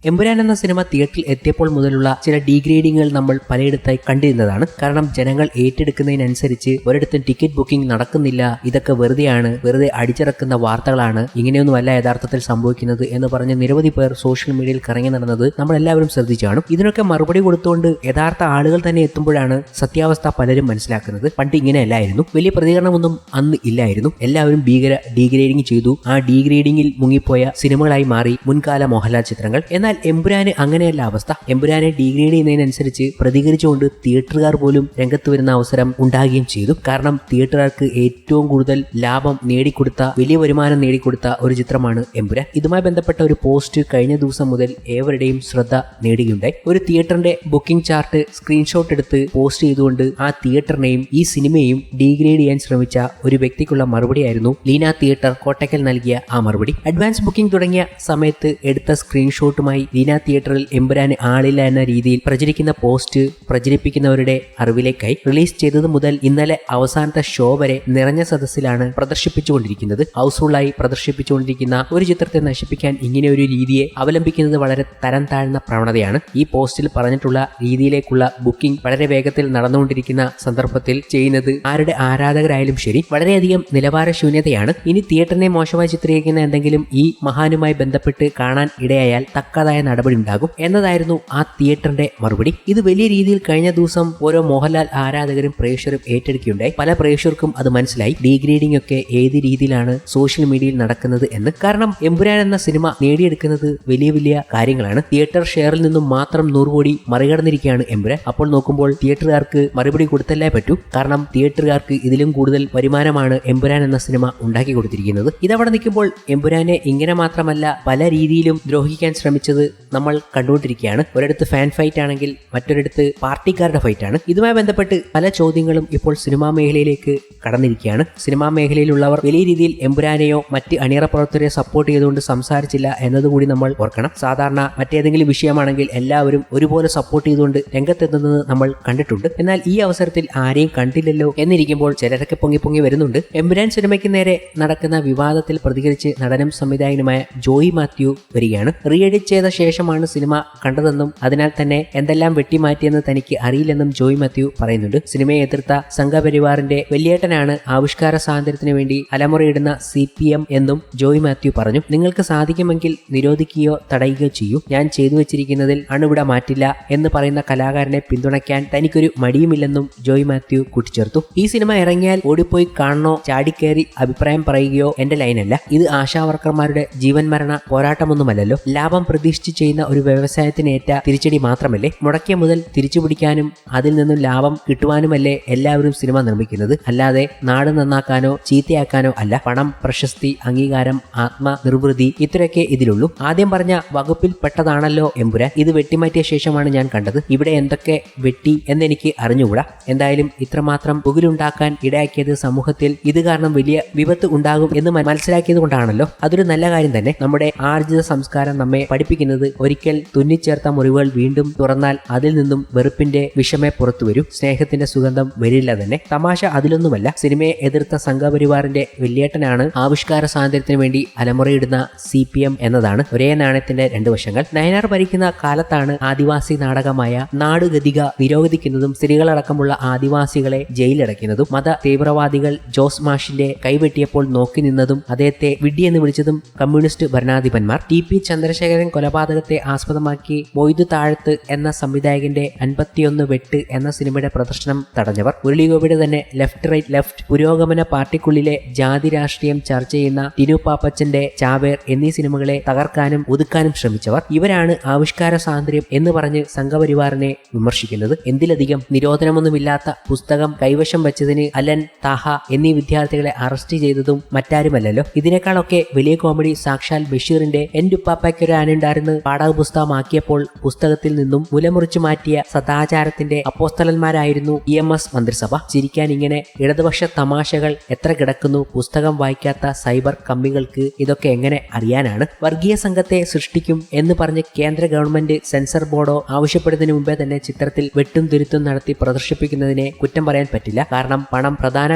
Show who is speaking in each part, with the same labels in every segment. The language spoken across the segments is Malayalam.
Speaker 1: എമ്പുരാൻ എന്ന സിനിമ തിയേറ്ററിൽ എത്തിയപ്പോൾ മുതലുള്ള ചില ഡീഗ്രേഡിങ്ങുകൾ നമ്മൾ പലയിടത്തായി കണ്ടിരുന്നതാണ്. കാരണം ജനങ്ങൾ ഏറ്റെടുക്കുന്നതിനനുസരിച്ച് ഒരിടത്തും ടിക്കറ്റ് ബുക്കിംഗ് നടക്കുന്നില്ല, ഇതൊക്കെ വെറുതെ അടിച്ചിറക്കുന്ന വാർത്തകളാണ്, ഇങ്ങനെയൊന്നുമല്ല യഥാർത്ഥത്തിൽ സംഭവിക്കുന്നത് എന്ന് പറഞ്ഞ് നിരവധി പേർ സോഷ്യൽ മീഡിയയിൽ കറങ്ങി നടന്നത് നമ്മൾ എല്ലാവരും ശ്രദ്ധിച്ചു കാണും. ഇതിനൊക്കെ മറുപടി കൊടുത്തുകൊണ്ട് യഥാർത്ഥ ആളുകൾ തന്നെ എത്തുമ്പോഴാണ് സത്യാവസ്ഥ പലരും മനസ്സിലാക്കുന്നത്. പണ്ട് ഇങ്ങനെയല്ലായിരുന്നു, വലിയ പ്രതികരണമൊന്നും അന്ന് ഇല്ലായിരുന്നു. എല്ലാവരും ഭീകര ഡീഗ്രേഡിംഗ് ചെയ്തു. ആ ഡീഗ്രേഡിംഗിൽ മുങ്ങിപ്പോയ സിനിമകളായി മാറി മുൻകാല മോഹൻലാൽ ചിത്രങ്ങൾ. എന്നാൽ എമ്പുരാന് അങ്ങനെയല്ല അവസ്ഥ. എമ്പുരാനെ ഡീഗ്രേഡ് ചെയ്യുന്നതിനനുസരിച്ച് പ്രതികരിച്ചുകൊണ്ട് തിയേറ്ററുകാർ പോലും രംഗത്ത് വരുന്ന അവസരം ഉണ്ടാകുകയും ചെയ്തു. കാരണം തിയേറ്ററുകാർക്ക് ഏറ്റവും കൂടുതൽ ലാഭം നേടിക്കൊടുത്ത, വലിയ വരുമാനം നേടിക്കൊടുത്ത ഒരു ചിത്രമാണ് എമ്പുരാൻ. ഇതുമായി ബന്ധപ്പെട്ട ഒരു പോസ്റ്റ് കഴിഞ്ഞ ദിവസം മുതൽ ഏവരുടെയും ശ്രദ്ധ നേടുകയുണ്ടായി. ഒരു തിയേറ്ററിന്റെ ബുക്കിംഗ് ചാർട്ട് സ്ക്രീൻഷോട്ട് എടുത്ത് പോസ്റ്റ് ചെയ്തുകൊണ്ട് ആ തിയേറ്ററിനെയും ഈ സിനിമയെയും ഡീഗ്രേഡ് ചെയ്യാൻ ശ്രമിച്ച ഒരു വ്യക്തിക്കുള്ള മറുപടിയായിരുന്നു ലീന തിയേറ്റർ കോട്ടയ്ക്കൽ നൽകിയ ആ മറുപടി. അഡ്വാൻസ് ബുക്കിംഗ് തുടങ്ങിയ സമയത്ത് എടുത്ത സ്ക്രീൻഷോട്ടുമായി ലീന തിയേറ്ററിൽ എമ്പുരാന് ആളില്ല എന്ന രീതിയിൽ പ്രചരിക്കുന്ന പോസ്റ്റ് പ്രചരിപ്പിക്കുന്നവരുടെ അറിവിലേക്കായി റിലീസ് ചെയ്തത് മുതൽ ഇന്നലെ അവസാനത്തെ ഷോ വരെ നിറഞ്ഞ സദസ്സിലാണ് പ്രദർശിപ്പിച്ചുകൊണ്ടിരിക്കുന്നത്. ഹൗസ്ഫുള്ളായി പ്രദർശിപ്പിച്ചുകൊണ്ടിരിക്കുന്ന ഒരു ചിത്രത്തെ നശിപ്പിക്കാൻ ഇങ്ങനെ ഒരു രീതിയെ അവലംബിക്കുന്നത് വളരെ തരം താഴ്ന്ന പ്രവണതയാണ്. ഈ പോസ്റ്റിൽ പറഞ്ഞിട്ടുള്ള രീതിയിലേക്കുള്ള ബുക്കിംഗ് വളരെ വേഗത്തിൽ നടന്നുകൊണ്ടിരിക്കുന്ന സന്ദർഭത്തിൽ ചെയ്യുന്നത് ആരുടെ ആരാധകരായാലും ശരി വളരെയധികം നിലവാരശൂന്യതയാണ്. ഇനി തിയേറ്ററിനെ മോശമായി ചിത്രീകരിക്കുന്ന എന്തെങ്കിലും ഈ മഹാനുമായി ബന്ധപ്പെട്ട് കാണാൻ ഇടയായാൽ തക്കതായ നടപടി ഉണ്ടാകും എന്നതായിരുന്നു ആ തിയേറ്ററിന്റെ മറുപടി. ഇത് വലിയ രീതിയിൽ കഴിഞ്ഞ ദിവസം ഓരോ മോഹൻലാൽ ആരാധകരും പ്രേക്ഷകരും ഏറ്റെടുക്കുകയുണ്ടായി. പല പ്രേക്ഷകർക്കും അത് മനസ്സിലായി ഡീഗ്രേഡിംഗ് ഒക്കെ ഏത് രീതിയിലാണ് സോഷ്യൽ മീഡിയയിൽ നടക്കുന്നത് എന്ന്. കാരണം എമ്പുരാൻ എന്ന സിനിമ നേടിയെടുക്കുന്നത് വലിയ വലിയ കാര്യങ്ങളാണ്. തിയേറ്റർ ഷെയറിൽ നിന്നും മാത്രം 100 കോടി മറികടന്നിരിക്കുകയാണ് എമ്പുരാൻ. അപ്പോൾ നോക്കുമ്പോൾ തിയേറ്ററുകാർക്ക് മറുപടി കൊടുത്തല്ലേ പറ്റൂ. കാരണം തിയേറ്ററുകാർക്ക് ഇതിലും കൂടുതൽ വരുമാനമാണ് എമ്പുരാൻ എന്ന സിനിമ ഉണ്ടാക്കി കൊടുത്തിരിക്കുന്നത്. ഇതവിടെ നിൽക്കുമ്പോൾ എമ്പുരാനെ ഇങ്ങനെ മാത്രമല്ല പല രീതിയിലും ദ്രോഹിക്കാൻ ശ്രമിച്ചത് നമ്മൾ കണ്ടുകൊണ്ടിരിക്കുകയാണ്. ഒരിടത്ത് ഫാൻ ഫൈറ്റ് ആണെങ്കിൽ മറ്റൊരിടത്ത് പാർട്ടിക്കാരുടെ ഫൈറ്റ് ആണ്. ഇതുമായി ബന്ധപ്പെട്ട് പല ചോദ്യങ്ങളും ഇപ്പോൾ സിനിമാ മേഖലയിലേക്ക് കടന്നിരിക്കുകയാണ്. സിനിമാ മേഖലയിലുള്ളവർ വലിയ രീതിയിൽ എമ്പുരാനെയോ മറ്റ് അണിയറ പ്രവർത്തകരെ സപ്പോർട്ട് ചെയ്തുകൊണ്ട് സംസാരിച്ചില്ല എന്നതുകൂടി നമ്മൾ ഓർക്കണം. സാധാരണ മറ്റേതെങ്കിലും വിഷയമാണെങ്കിൽ എല്ലാവരും ഒരുപോലെ സപ്പോർട്ട് ചെയ്തുകൊണ്ട് രംഗത്തെത്തുന്നത് നമ്മൾ കണ്ടിട്ടുണ്ട്. എന്നാൽ ഈ അവസരത്തിൽ ആരെയും കണ്ടില്ലല്ലോ എന്നിരിക്കുമ്പോൾ ചിലരൊക്കെ പൊങ്ങി വരുന്നുണ്ട്. എമ്പുരാൻ സിനിമയ്ക്ക് നേരെ നടക്കുന്ന വിവാദത്തിൽ പ്രതികരിച്ച് നടനും സംവിധായകനുമായ ജോയി മാത്യു വരികയാണ്. റീ എഡിറ്റ് ചെയ്ത ശേഷമാണ് സിനിമ കണ്ടതെന്നും അതിനാൽ തന്നെ എന്തെല്ലാം വെട്ടിമാറ്റിയെന്ന് തനിക്ക് അറിയില്ലെന്നും ജോയി മാത്യു പറയുന്നുണ്ട്. സിനിമയെ എതിർത്ത സംഘപരിവാറിന്റെ വലിയേട്ടനാണ് ആവിഷ്കാര സ്വാതന്ത്ര്യത്തിന് വേണ്ടി അലമുറയിടുന്ന CPM എന്നും ജോയി മാത്യു പറഞ്ഞു. നിങ്ങൾക്ക് സാധിക്കുമെങ്കിൽ നിരോധിക്കുകയോ തടയുകയോ ചെയ്യൂ, ഞാൻ ചെയ്തു വെച്ചിരിക്കുന്നതിൽ അണുവിട മാറ്റില്ല എന്ന് പറയുന്ന കലാകാരനെ പിന്തുണയ്ക്കാൻ തനിക്കൊരു മടിയുമില്ലെന്നും ജോയി മാത്യു കൂട്ടിച്ചേർത്തു. ഈ സിനിമ ഇറങ്ങിയാൽ ഓടിപ്പോയി കാണണോ ചാടിക്കേറി അഭിപ്രായം പറയുകയോ എന്റെ ലൈനല്ല. ഇത് ആശാവർക്കർമാരുടെ ജീവൻ മരണ പോരാട്ടമൊന്നുമല്ലല്ലോ. ലാഭം പ്രതീക്ഷിച്ച് ചെയ്യുന്ന ഒരു വ്യവസായത്തിനേറ്റ തിരിച്ചടി മാത്രമല്ലേ. മുടക്കിയ മുതൽ തിരിച്ചുപിടിക്കാനും അതിൽ നിന്നും ലാഭം കിട്ടുവാനുമല്ലേ എല്ലാവരും സിനിമ നിർമ്മിക്കുന്നത്. അല്ലാതെ നാട് നന്നാക്കാനോ ചീത്തയാക്കാനോ അല്ല. പണം, പ്രശസ്തി, അംഗീകാരം, ആത്മനിർവൃതി ഇത്രയൊക്കെ ഇതിലുള്ളൂ. ആദ്യം പറഞ്ഞ വകുപ്പിൽ പെട്ടതാണല്ലോ എമ്പുരാൻ. ഇത് വെട്ടിമാറ്റിയ ശേഷമാണ് ഞാൻ കണ്ടത്. ഇവിടെ എന്തൊക്കെ വെട്ടി എന്നെനിക്ക് അറിഞ്ഞുകൂടാ. എന്തായാലും ഇത്രമാത്രം പുകിലുണ്ടാക്കാൻ ഇടയാക്കിയത് സമൂഹത്തിൽ ഇത് കാരണം വലിയ വിപത്ത് ഉണ്ടാകും എന്ന് മനസ്സിലാക്കിയത് കൊണ്ടാണല്ലോ. അതൊരു നല്ല കാര്യം തന്നെ. നമ്മുടെ ആർജിത സംസ്കാരം നമ്മെ പഠിപ്പിക്കുന്നത് ഒരിക്കൽ തുന്നിച്ചേർത്ത മുറിവുകൾ വീണ്ടും തുറന്നാൽ അതിൽ നിന്നും വെറുപ്പിന്റെ വിഷമേ പുറത്തു വരൂ, സ്നേഹത്തിന്റെ സുഗന്ധം വരില്ല തന്നെ. തമാശ അതിലൊന്നുമല്ല. സിനിമയെ എതിർത്ത സംഘപരിവാറിന്റെ വലിയേട്ടനാണ് ആവിഷ്കാര സ്വാതന്ത്ര്യത്തിന് വേണ്ടി അലമുറയിടുന്ന CPM എന്നതാണ് ഒരേ നാണയത്തിന്റെ 2 വശങ്ങൾ. നയനാർ ഭരിക്കുന്ന കാലത്താണ് ആദിവാസി നാടകമായ നാടുഗതിക നിരോധിക്കുന്നതും സ്ത്രീകളടക്കമുള്ള ആദിവാസികളെ ജയിലിലടയ്ക്കുന്നതും. മത തീവ്രവാദികൾ ജോസ് മാഷിന്റെ കൈവെട്ടിയപ്പോൾ നോക്കി നിന്നതും അദ്ദേഹത്തെ വിഡ്ഢിയെന്ന് വിളിച്ചതും കമ്മ്യൂണിസ്റ്റ് ഭരണാധിപന്മാർ. TP ചന്ദ്രശേഖരൻ കൊലപാതകത്തെ ആസ്പദമാക്കി മൊയ്തു താഴത്ത് എന്ന സംവിധായകന്റെ 51 വെട്ട് എന്ന സിനിമയുടെ പ്രദർശനം തടഞ്ഞവർ. മുരളീഗോപിയുടെ തന്നെ ലെഫ്റ്റ് റൈറ്റ് ലെഫ്റ്റ്, പുരോഗമന പാർട്ടിക്കുള്ളിലെ ജാതി രാഷ്ട്രീയം ചർച്ച ചെയ്യുന്ന ടിനു പാപ്പച്ചന്റെ ചാവേർ എന്നീ സിനിമകളെ തകർക്കാനും ഒതുക്കാനും ശ്രമിച്ചവർ. ഇവരാണ് ആവിഷ്കാര സ്വാതന്ത്ര്യം എന്ന് പറഞ്ഞ് സംഘപരിവാറിനെ വിമർശിക്കുന്നത്. എന്തിലധികം നിരോധനമൊന്നുമില്ലാത്ത പുസ്തകം കൈവശം വെച്ചതിന് അലൻ, താഹ എന്നീ വിദ്യാർത്ഥികളെ അറസ്റ്റ് ചെയ്തതും മറ്റാരുമല്ലല്ലോ. ഇതിനേക്കാളൊക്കെ വലിയ കോമഡി സാക്ഷാൽ ബഷീറിന്റെ എന്റുപ്പാപ്പയ്ക്കൊരു ആനുണ്ടായിരുന്നു പാഠപുസ്തകമാക്കിയപ്പോൾ പുസ്തകത്തിൽ നിന്നും മുലമുറിച്ചു മാറ്റിയ സദാചാരത്തിന്റെ അപ്പോസ്തലന്മാരായിരുന്നു EMS മന്ത്രിസഭ. ചിരിക്കാൻ ഇങ്ങനെ ഇടതുപക്ഷ തമാശകൾ എത്ര കിടക്കുന്നു. പുസ്തകം വായിക്കാത്ത സൈബർ കമ്പികൾക്ക് ഇതൊക്കെ എങ്ങനെ അറിയാനാണ്. വർഗീയ സംഘത്തെ സൃഷ്ടിക്കും എന്ന് പറഞ്ഞ് കേന്ദ്ര ഗവൺമെന്റ് സെൻസർ ബോർഡോ ആവശ്യപ്പെടുന്നതിന് മുമ്പേ തന്നെ ചിത്രത്തിൽ വെട്ടും തിരുത്തും നടത്തി പ്രദർശിപ്പിക്കുന്നതിനെ കുറ്റം പറയാൻ പറ്റില്ല. കാരണം പണം പ്രധാന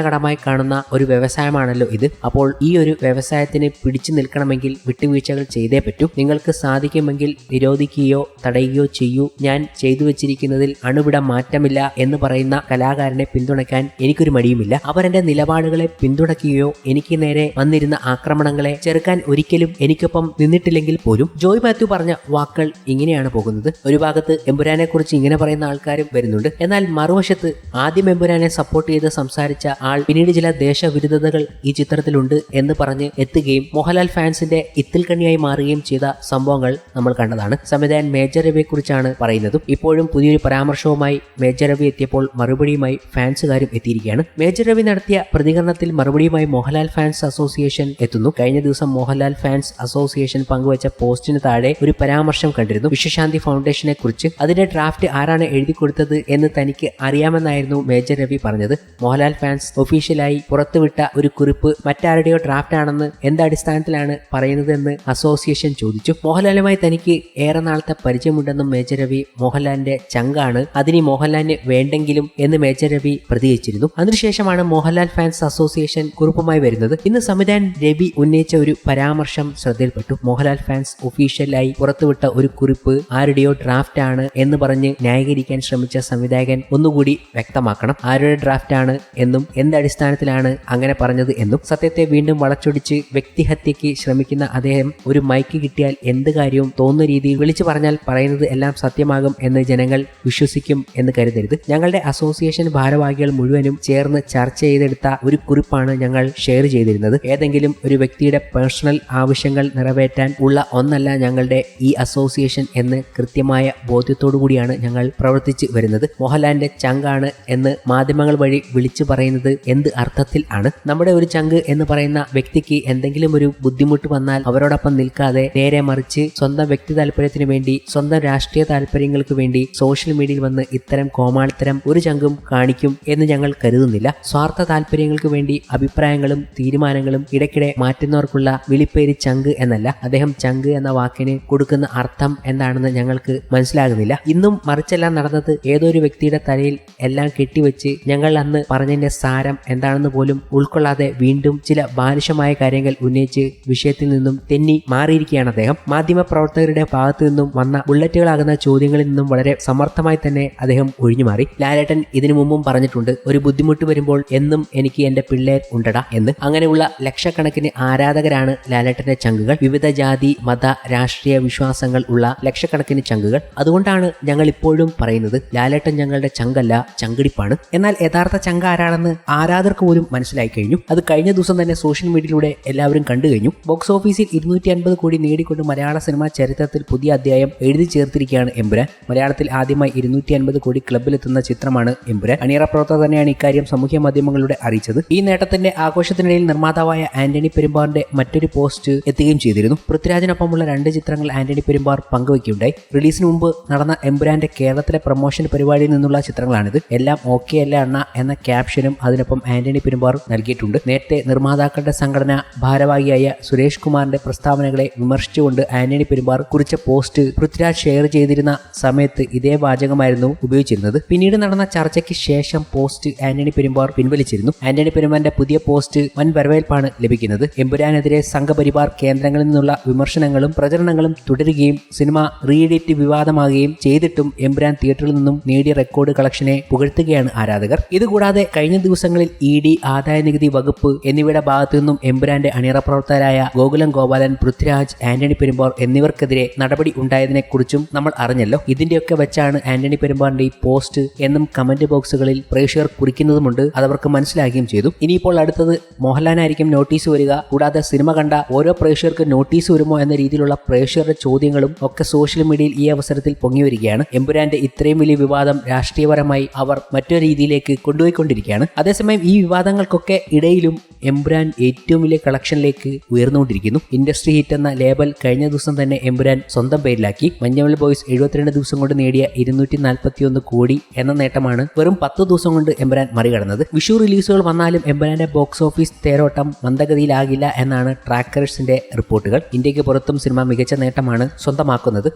Speaker 1: ഘടകമായി കാണുന്ന ഒരു വ്യവസായമാണല്ലോ ഇത്. അപ്പോൾ ഈ ഒരു വ്യവസായത്തിന് പിടിച്ചു നിൽക്കണമെങ്കിൽ വിട്ടുവീഴ്ചകൾ ചെയ്തേ പറ്റൂ. നിങ്ങൾക്ക് സാധിക്കും സാധിക്കുമെങ്കിൽ നിരോധിക്കുകയോ തടയുകയോ ചെയ്യൂ. ഞാൻ ചെയ്തു വെച്ചിരിക്കുന്നതിൽ അണുവിട മാറ്റമില്ല എന്ന് പറയുന്ന കലാകാരനെ പിന്തുണയ്ക്കാൻ എനിക്കൊരു മടിയുമില്ല. അവർ എന്റെ നിലപാടുകളെ പിന്തുണയ്ക്കുകയോ എനിക്ക് നേരെ വന്നിരുന്ന ആക്രമണങ്ങളെ ചെറുക്കാൻ ഒരിക്കലും എനിക്കൊപ്പം നിന്നിട്ടില്ലെങ്കിൽ പോലും. ജോയ് മാത്യു പറഞ്ഞ വാക്കുകൾ ഇങ്ങനെയാണ് പോകുന്നത്. ഒരു ഭാഗത്ത് എമ്പുരാനെ കുറിച്ച് ഇങ്ങനെ പറയുന്ന ആൾക്കാരും വരുന്നുണ്ട്. എന്നാൽ മറുവശത്ത് ആദ്യം എമ്പുരാനെ സപ്പോർട്ട് ചെയ്ത് സംസാരിച്ച ആൾ പിന്നീട് ചില ദേശവിരുദ്ധതകൾ ഈ ചിത്രത്തിലുണ്ട് എന്ന് പറഞ്ഞ് എത്തുകയും മോഹൻലാൽ ഫാൻസിന്റെ ഇത്തിൽക്കണ്ണിയായി മാറുകയും ചെയ്ത സംഭവങ്ങൾ നമ്മൾ കണ്ടതാണ്. സംവിധായകൻ മേജർ രവിയെ കുറിച്ചാണ് പറയുന്നതും. ഇപ്പോഴും പുതിയൊരു പരാമർശവുമായി മേജർ രവി എത്തിയപ്പോൾ മറുപടിയുമായി ഫാൻസുകാരും എത്തിയിരിക്കുകയാണ്. മേജർ രവി നടത്തിയ പ്രതികരണത്തിൽ മറുപടിയുമായി മോഹൻലാൽ ഫാൻസ് അസോസിയേഷൻ എത്തുന്നു. കഴിഞ്ഞ ദിവസം മോഹൻലാൽ ഫാൻസ് അസോസിയേഷൻ പങ്കുവച്ച പോസ്റ്റിന് താഴെ ഒരു പരാമർശം കണ്ടിരുന്നു വിശ്വശാന്തി ഫൗണ്ടേഷനെ കുറിച്ച്. അതിന്റെ ഡ്രാഫ്റ്റ് ആരാണ് എഴുതി കൊടുത്തത് എന്ന് തനിക്ക് അറിയാമെന്നായിരുന്നു മേജർ രവി പറഞ്ഞത്. മോഹൻലാൽ ഫാൻസ് ഒഫീഷ്യലായി പുറത്തുവിട്ട ഒരു കുറിപ്പ് മറ്റാരുടെയോ ഡ്രാഫ്റ്റ് ആണെന്ന് എന്തടിസ്ഥാനത്തിലാണ് പറയുന്നതെന്ന് അസോസിയേഷൻ ചോദിച്ചു. മോഹൻലാലുമായി തനിക്ക് ഏറെ നാളത്തെ പരിചയമുണ്ടെന്നും മേജർ രവി മോഹൻലാലിന്റെ ചങ്കാണ്, അതിനി മോഹൻലാലിന് വേണ്ടെങ്കിലും എന്ന് മേജർ രവി പ്രതികരിച്ചിരുന്നു. അതിനുശേഷമാണ് മോഹൻലാൽ ഫാൻസ് അസോസിയേഷൻ കുറിപ്പുമായി വരുന്നത്. ഇന്ന് സംവിധായകൻ രവി ഉന്നയിച്ച ഒരു പരാമർശം ശ്രദ്ധയിൽപ്പെട്ടു. മോഹൻലാൽ ഫാൻസ് ഒഫീഷ്യലായി പുറത്തുവിട്ട ഒരു കുറിപ്പ് ആരുടെയോ ഡ്രാഫ്റ്റ് ആണ് എന്ന് പറഞ്ഞ് ന്യായീകരിക്കാൻ ശ്രമിച്ച സംവിധായകൻ ഒന്നുകൂടി വ്യക്തമാക്കണം ആരുടെ ഡ്രാഫ്റ്റ് ആണ് എന്നും എന്തടിസ്ഥാനത്തിലാണ് അങ്ങനെ പറഞ്ഞത് എന്നും. സത്യത്തെ വീണ്ടും വളച്ചൊടിച്ച് വ്യക്തിഹത്യയ്ക്ക് ശ്രമിക്കുന്ന അദ്ദേഹം ഒരു മൈക്ക് കിട്ടിയാൽ എന്ത് കാര്യവും തോന്നുന്ന രീതിയിൽ വിളിച്ചു പറഞ്ഞാൽ പറയുന്നത് എല്ലാം സത്യമാകും എന്ന് ജനങ്ങൾ വിശ്വസിക്കും എന്ന് കരുതരുത്. ഞങ്ങളുടെ അസോസിയേഷൻ ഭാരവാഹികൾ മുഴുവനും ചേർന്ന് ചർച്ച ചെയ്തെടുത്ത ഒരു കുറിപ്പാണ് ഞങ്ങൾ ഷെയർ ചെയ്തിരുന്നത്. ഏതെങ്കിലും ഒരു വ്യക്തിയുടെ പേഴ്സണൽ ആവശ്യങ്ങൾ നിറവേറ്റാൻ ഉള്ള ഒന്നല്ല ഞങ്ങളുടെ ഈ അസോസിയേഷൻ എന്ന് കൃത്യമായ ബോധ്യത്തോടു കൂടിയാണ് ഞങ്ങൾ പ്രവർത്തിച്ച് വരുന്നത്. മോഹൻലാലിന്റെ ചങ്കാണ് എന്ന് മാധ്യമങ്ങൾ വഴി വിളിച്ചു പറയുന്നത് എന്ത് അർത്ഥത്തിൽ ആണ്? നമ്മുടെ ഒരു ചങ്ക് എന്ന് പറയുന്ന വ്യക്തിക്ക് എന്തെങ്കിലും ഒരു ബുദ്ധിമുട്ട് വന്നാൽ അവരോടൊപ്പം നിൽക്കാതെ നേരെ മറിച്ച് സ്വന്തം വ്യക്തി താല്പര്യത്തിന് വേണ്ടി, സ്വന്തം രാഷ്ട്രീയ താല്പര്യങ്ങൾക്ക് വേണ്ടി സോഷ്യൽ മീഡിയയിൽ വന്ന് ഇത്തരം കോമാളിത്തരം ഒരു ചങ്കും കാണിക്കും എന്ന് ഞങ്ങൾ കരുതുന്നില്ല. സ്വാർത്ഥ താല്പര്യങ്ങൾക്ക് വേണ്ടി അഭിപ്രായങ്ങളും തീരുമാനങ്ങളും ഇടയ്ക്കിടെ മാറ്റുന്നവർക്കുള്ള വിളിപ്പേര് ചങ്ക് എന്നല്ല. അദ്ദേഹം ചങ്ക് എന്ന വാക്കിന് കൊടുക്കുന്ന അർത്ഥം എന്താണെന്ന് ഞങ്ങൾക്ക് മനസ്സിലാകുന്നില്ല. ഇന്നും മറിച്ചെല്ലാം നടന്നത് ഏതോ ഒരു വ്യക്തിയുടെ തലയിൽ എല്ലാം കെട്ടിവെച്ച് ഞങ്ങൾ അന്ന് പറഞ്ഞതിന്റെ സാരം എന്താണെന്ന് പോലും ഉൾക്കൊള്ളാതെ വീണ്ടും ചില ബാലിശമായ കാര്യങ്ങൾ ഉന്നയിച്ച് വിഷയത്തിൽ നിന്നും തെന്നി മാറിയിരിക്കുകയാണ് അദ്ദേഹം. മാധ്യമ പ്രവർത്തകരുടെ ഭാഗത്തു നിന്നും വന്ന ബുള്ളറ്റുകളാകുന്ന ചോദ്യങ്ങളിൽ നിന്നും വളരെ സമർത്ഥമായി തന്നെ അദ്ദേഹം ഒഴിഞ്ഞുമാറി. ലാലേട്ടൻ ഇതിനു മുമ്പും പറഞ്ഞിട്ടുണ്ട്, ഒരു ബുദ്ധിമുട്ട് വരുമ്പോൾ എന്നും എനിക്ക് എന്റെ പിള്ളേർ ഉണ്ടടാ എന്ന്. അങ്ങനെയുള്ള ലക്ഷക്കണക്കിന് ആരാധകരാണ് ലാലേട്ടന്റെ ചങ്കുകൾ. വിവിധ ജാതി മത രാഷ്ട്രീയ വിശ്വാസങ്ങൾ ഉള്ള ലക്ഷക്കണക്കിന് ചങ്കുകൾ. അതുകൊണ്ടാണ് ഞങ്ങൾ ഇപ്പോഴും പറയുന്നത് ലാലേട്ടൻ ഞങ്ങളുടെ ചങ്കല്ല, ചങ്കിടിപ്പാണ്. എന്നാൽ യഥാർത്ഥ ചങ്ക ആരാണെന്ന് ആരാധകർക്ക് പോലും മനസ്സിലായി കഴിഞ്ഞു. അത് കഴിഞ്ഞ ദിവസം തന്നെ സോഷ്യൽ മീഡിയയിലൂടെ എല്ലാവരും കണ്ടു കഴിഞ്ഞു. ബോക്സ് ഓഫീസിൽ 250 കോടി നേടിക്കൊണ്ട് മലയാള സിനിമാ ചരിത്രത്തിൽ പുതിയ അധ്യായം എഴുതി ചേർത്തിരിക്കുകയാണ് എമ്പുരാൻ. മലയാളത്തിൽ ആദ്യമായി 250 കോടി ക്ലബിലെത്തുന്ന ചിത്രമാണ് എമ്പുരാൻ. അണിയറ പ്രവർത്തകർ തന്നെയാണ് ഇക്കാര്യം സാമൂഹ്യ മാധ്യമങ്ങളിലൂടെ അറിയിച്ചത്. ഈ നേട്ടത്തിന്റെ ആഘോഷത്തിനിടയിൽ നിർമ്മാതാവായ ആന്റണി പെരുമ്പാറിന്റെ മറ്റൊരു പോസ്റ്റ് എത്തുകയും ചെയ്തിരുന്നു. പൃഥ്വിരാജിനൊപ്പമുള്ള 2 ചിത്രങ്ങൾ ആന്റണി പെരുമ്പാർ പങ്കുവയ്ക്കുകയുണ്ടായി. റിലീസിന് മുമ്പ് നടന്ന എമ്പുരാന്റെ കേരളത്തിലെ പ്രൊമോഷൻ പരിപാടിയിൽ നിന്നുള്ള ചിത്രങ്ങളാണിത്. എല്ലാം ഓക്കെ അല്ല അണ്ണ എന്ന ക്യാപ്ഷനും അതിനൊപ്പം ആന്റണി പെരുമ്പാർ നൽകിയിട്ടുണ്ട്. നേരത്തെ നിർമ്മാതാക്കളുടെ സംഘടന ഭാരവാഹിയായ സുരേഷ് കുമാറിന്റെ പ്രസ്താവനകളെ വിമർശിച്ചുകൊണ്ട് ആന്റണി പെരുമ്പാർ കുറിച്ച പോസ്റ്റ് പൃഥ്വിരാജ് ഷെയർ ചെയ്തിരുന്ന സമയത്ത് ഇതേ വാചകമായിരുന്നു ഉപയോഗിച്ചിരുന്നത്. പിന്നീട് നടന്ന ചർച്ചയ്ക്ക് ശേഷം പോസ്റ്റ് ആന്റണി പെരുമ്പാർ പിൻവലിച്ചിരുന്നു. ആന്റണി പെരുമ്പാറിന്റെ പുതിയ പോസ്റ്റ് വൻ വരവേൽപ്പാണ് ലഭിക്കുന്നത്. എമ്പുരാനെതിരെ സംഘപരിവാർ കേന്ദ്രങ്ങളിൽ നിന്നുള്ള വിമർശനങ്ങളും പ്രചരണങ്ങളും തുടരുകയും സിനിമ റീഎഡിറ്റ് വിവാദമാകുകയും ചെയ്തിട്ടും എമ്പുരാൻ തിയേറ്ററിൽ നിന്നും നേടിയ റെക്കോർഡ് കളക്ഷനെ പുകഴ്ത്തുകയാണ് ആരാധകർ. ഇതുകൂടാതെ കഴിഞ്ഞ ദിവസങ്ങളിൽ ED, ആദായനികുതി വകുപ്പ് എന്നിവയുടെ ഭാഗത്തു നിന്നും എമ്പുരാന്റെ അണിയറ പ്രവർത്തകരായ ഗോകുലം ഗോപാലൻ, പൃഥ്വിരാജ്, ആന്റണി പെരുമ്പാർ എന്നിവർക്കെതിരെ നടപടി ഉണ്ടായതിനെ കുറിച്ചും നമ്മൾ അറിഞ്ഞല്ലോ. ഇതിന്റെയൊക്കെ വെച്ചാണ് ആന്റണി പെരുമ്പാറിന്റെ ഈ പോസ്റ്റ് എന്നും കമന്റ് ബോക്സുകളിൽ പ്രേക്ഷകർ കുറിക്കുന്നതുമുണ്ട്. അതവർക്ക് മനസ്സിലാക്കുകയും ചെയ്തു. ഇനിയിപ്പോൾ അടുത്തത് മോഹൻലാലിനായിരിക്കും നോട്ടീസ് വരിക. കൂടാതെ സിനിമ കണ്ട ഓരോ പ്രേക്ഷകർക്ക് നോട്ടീസ് വരുമോ എന്ന രീതിയിലുള്ള പ്രേക്ഷകരുടെ ചോദ്യങ്ങളും ഒക്കെ സോഷ്യൽ മീഡിയയിൽ ഈ അവസരത്തിൽ പൊങ്ങി വരികയാണ്. എമ്പുരാന്റെ ഇത്രയും വലിയ വിവാദം രാഷ്ട്രീയപരമായി അവർ മറ്റൊരു രീതിയിലേക്ക് കൊണ്ടുപോയിക്കൊണ്ടിരിക്കുകയാണ്. അതേസമയം ഈ വിവാദങ്ങൾക്കൊക്കെ ഇടയിലും എമ്പുരാൻ ഏറ്റവും വലിയ കളക്ഷനിലേക്ക് ഉയർന്നുകൊണ്ടിരിക്കുന്നു. ഇൻഡസ്ട്രി ഹിറ്റ് എന്ന ലേബൽ കഴിഞ്ഞ ദിവസം തന്നെ എമ്പുരാൻ സ്വന്തം പേരിലാക്കി. മഞ്ഞുമൽ ബോയ്സ് 72 ദിവസം കൊണ്ട് നേടിയ 241 കോടി എന്ന നേട്ടമാണ് വെറും 10 ദിവസം കൊണ്ട് എമ്പുരാൻ മറികടന്നത്. വിഷു റിലീസുകൾ വന്നാലും എമ്പുരാന്റെ ബോക്സ് ഓഫീസ് തേരോട്ടം മന്ദഗതിയിലാകില്ല എന്നാണ് ട്രാക്കേഴ്സിന്റെ റിപ്പോർട്ടുകൾ. ഇന്ത്യക്ക് പുറത്തും സിനിമ മികച്ച നേട്ടമാണ് സ്വന്തമാക്കുന്നത്.